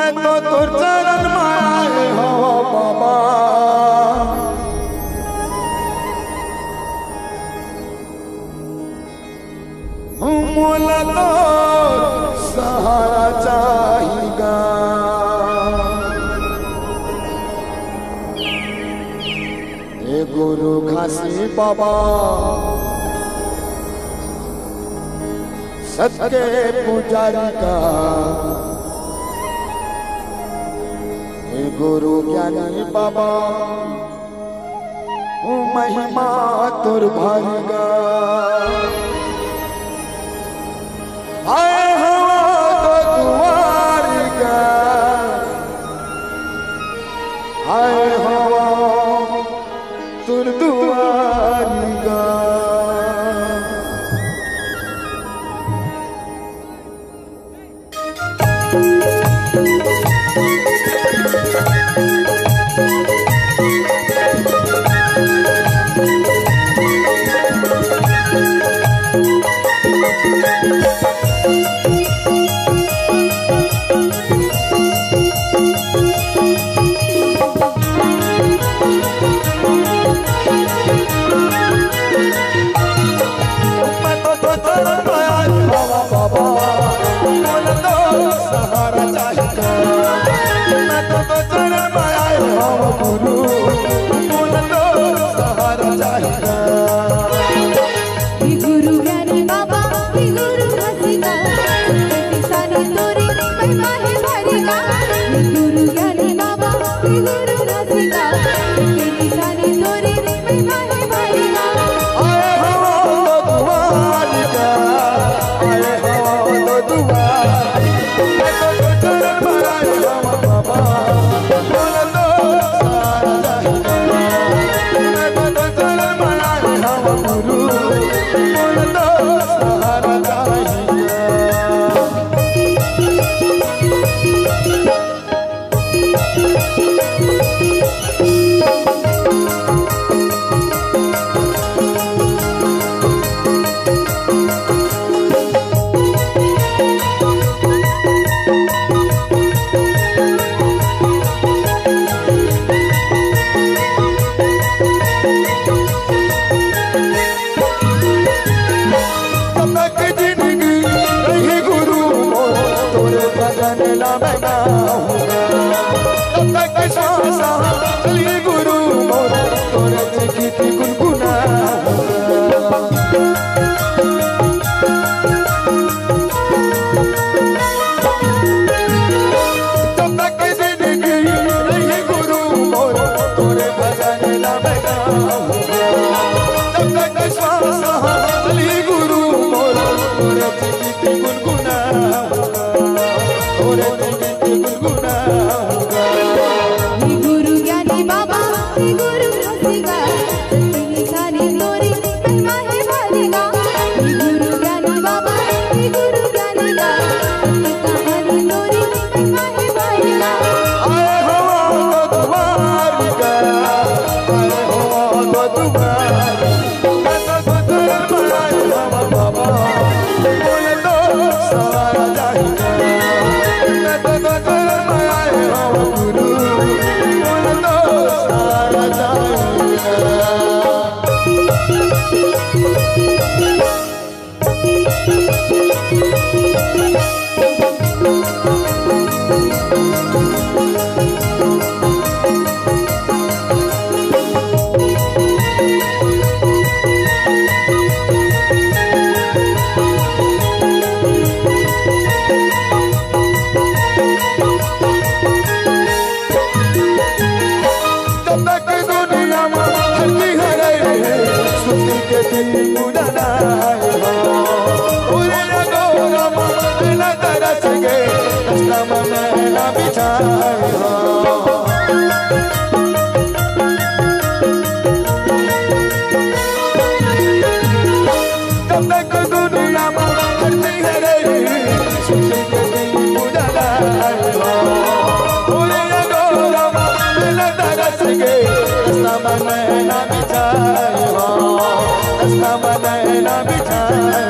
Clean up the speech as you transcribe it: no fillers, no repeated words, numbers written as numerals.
मैं तो तुर चरण माए हो बाबा, मोला तो सहारा चाहिएगा। हे गुरु घासी बाबा सत्य पुजारी का, हे गुरु ज्ञानी बाबा महिमा तुर भारीगा। आए हो तो दुआरी का, आए हो तुर दुआरी का। सहारा चाहिएगा। मैं तो चरण में आए हो गुरु, बोला तो सहारा चाहिएगा। गुरु ज्ञानी बाबा गुरु घसीगा, किसानी तोरी महिमा है भरेगा। गुरु ज्ञानी बाबा गुरु घसीगा, किसानी तोरी महिमा है भरेगा। आए हो तो दुआरी का, आए हो तो दुआरी। मैं तो चरण में आए हो बाबा, बोला तो सहारा चाहिएगा। मैं तो चरण में आए हो गुरु, बोला तो सहारा चाहिएगा। गुरु मोर तोरे गीत गुनगुना, तब तक जिंदगी रही गुरु मोर तोरे भजन लावेगा। तब तक श्वास चली गुरु मोर तोरे गीत गुनगुना, तोरे गीत गुनगुना। गुरु ज्ञानी बाबा गुरु घसीगा, किसानी तोरी महिमा है भरेगा। गुरु ज्ञानी बाबा गुरु ज्ञानी का, किसानी तोरी महिमा है भरेगा। आए हो तो दुआरी का, आए हो तो दुआरी। मैं तो चरण में आए हो बाबा, बोले तो सहारा चाहिएगा। मैं तो चरण में आए हो गुरु, बोले तो सहारा चाहिएगा। जब तक दुनिया में हरती है रे, सुखी के दिन उड़ना है हो। उड़े गोरा मेला तरस के, रास्ता में मेला बिछाए हो। जब तक दुनिया में हरती है रे, सुखी के दिन उड़ना है हो। उड़े गोरा मेला तरस के, रास्ता में मेला बिछाए हो, रास्ता में मेला बिछाए।